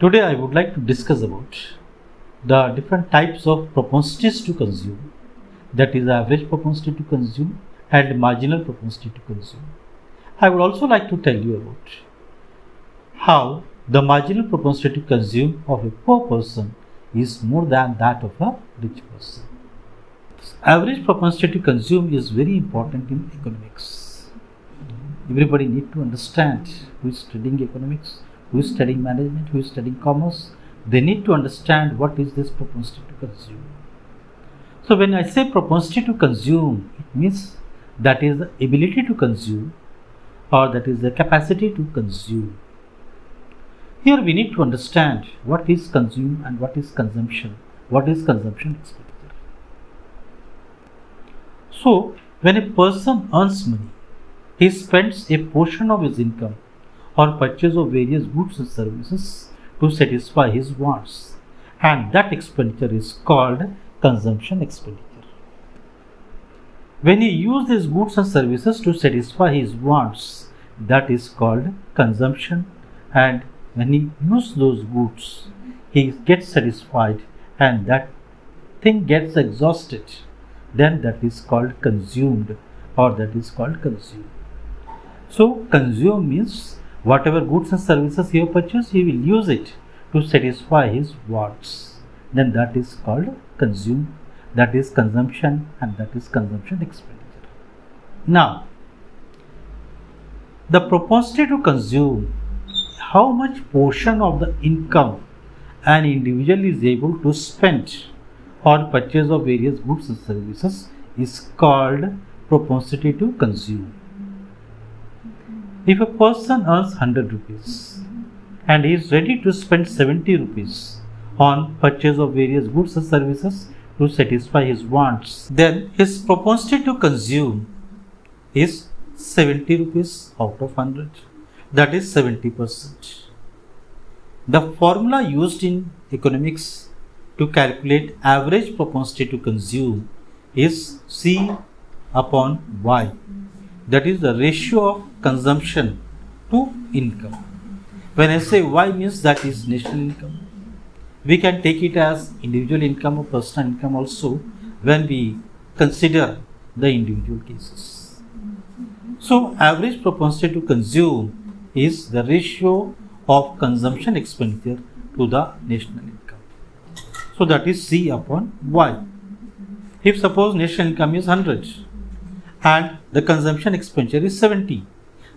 Today I would like to discuss about the different types of propensities to consume, that is average propensity to consume and marginal propensity to consume. I would also like to tell you about how the marginal propensity to consume of a poor person is more than that of a rich person. Average propensity to consume is very important in economics. Everybody needs to understand who is studying economics, who is studying management, who is studying commerce. They need to understand what is this propensity to consume. So when I say propensity to consume, it means that is the ability to consume, or that is the capacity to consume. Here we need to understand what is consume and what is consumption. What is consumption expenditure? So when a person earns money, he spends a portion of his income on purchase of various goods and services to satisfy his wants, and that expenditure is called consumption expenditure. When he uses these goods and services to satisfy his wants, that is called consumption, and when he uses those goods, he gets satisfied and that thing gets exhausted, then that is called consumed, or that is called consume. So consume means whatever goods and services he purchased, he will use it to satisfy his wants. Then that is called consume, that is consumption, and that is consumption expenditure. Now, the propensity to consume, how much portion of the income an individual is able to spend on purchase of various goods and services is called propensity to consume. If a person earns 100 rupees and he is ready to spend 70 rupees on purchase of various goods and services to satisfy his wants, then his propensity to consume is 70 rupees out of 100. That is 70%. The formula used in economics to calculate average propensity to consume is C upon Y. That is the ratio of consumption to income. When I say Y means that is national income. We can take it as individual income or personal income also when we consider the individual cases. So average propensity to consume is the ratio of consumption expenditure to the national income. So that is C upon Y. If suppose national income is 100 and the consumption expenditure is 70,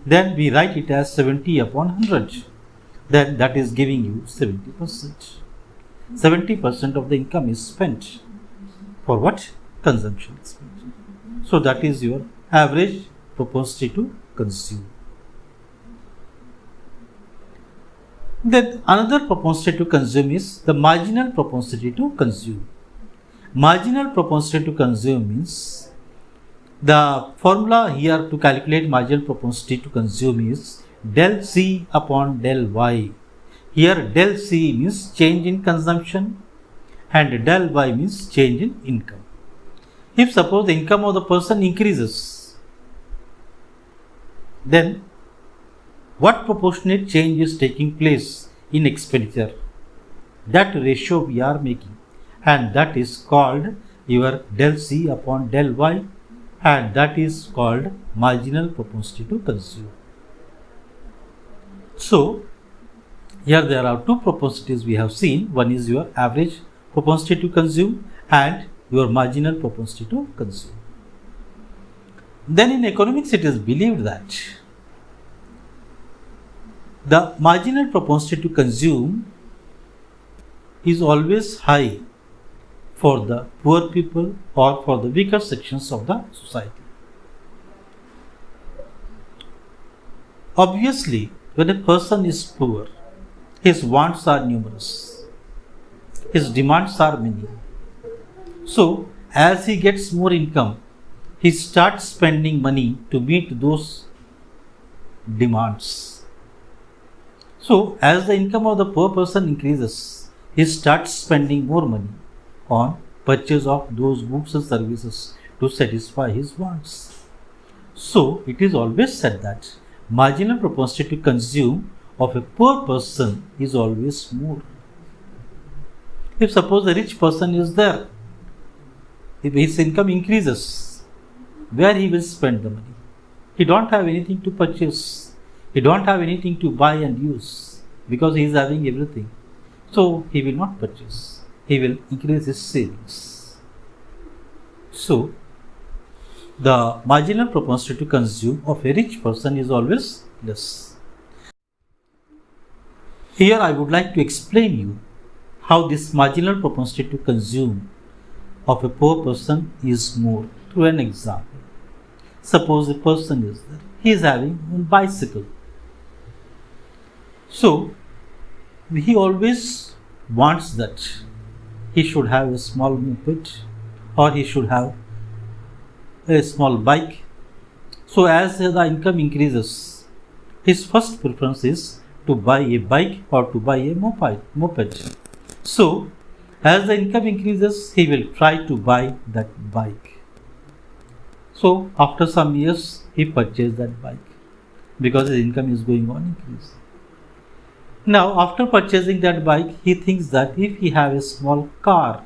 then we write it as 70 upon 100. Then that is giving you 70%. 70% of the income is spent for what? Consumption expenditure. So that is your average propensity to consume. Then another propensity to consume is the marginal propensity to consume. Marginal propensity to consume means the formula here to calculate marginal propensity to consume is del C upon del Y. Here del C means change in consumption and del Y means change in income. If suppose the income of the person increases, then what proportionate change is taking place in expenditure? That ratio we are making, and that is called your del C upon del Y, and that is called marginal propensity to consume. So here there are two propensities we have seen. One is your average propensity to consume and your marginal propensity to consume. Then in economics it is believed that the marginal propensity to consume is always high for the poor people or for the weaker sections of the society. Obviously, when a person is poor, his wants are numerous, his demands are many. So, as he gets more income, he starts spending money to meet those demands. So, as the income of the poor person increases, he starts spending more money on purchase of those goods and services to satisfy his wants. So, it is always said that marginal propensity to consume of a poor person is always more. If suppose a rich person is there, if his income increases, where he will spend the money? He don't have anything to purchase. He don't have anything to buy and use because he is having everything. So he will not purchase. He will increase his savings. So the marginal propensity to consume of a rich person is always less. Here I would like to explain you how this marginal propensity to consume of a poor person is more through an example. Suppose a person is there, he is having a bicycle. So he always wants that he should have a small moped or he should have a small bike. So as the income increases, his first preference is to buy a bike or to buy a moped. So as the income increases, he will try to buy that bike. So after some years, he purchased that bike because his income is going on increase. Now after purchasing that bike, he thinks that if he have a small car,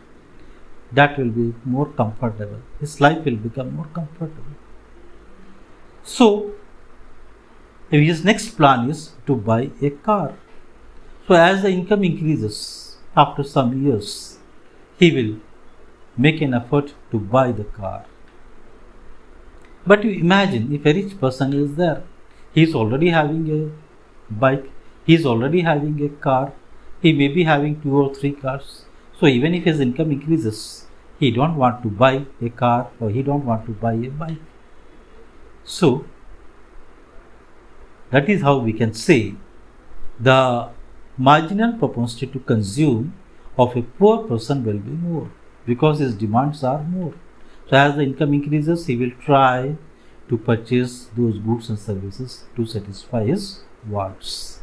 that will be more comfortable. His life will become more comfortable. So his next plan is to buy a car. So as the income increases, after some years, he will make an effort to buy the car. But you imagine if a rich person is there, he is already having a bike, he is already having a car, he may be having 2 or 3 cars. So even if his income increases, he don't want to buy a car or he don't want to buy a bike. So that is how we can say the marginal propensity to consume of a poor person will be more because his demands are more. So as the income increases, he will try to purchase those goods and services to satisfy his wants.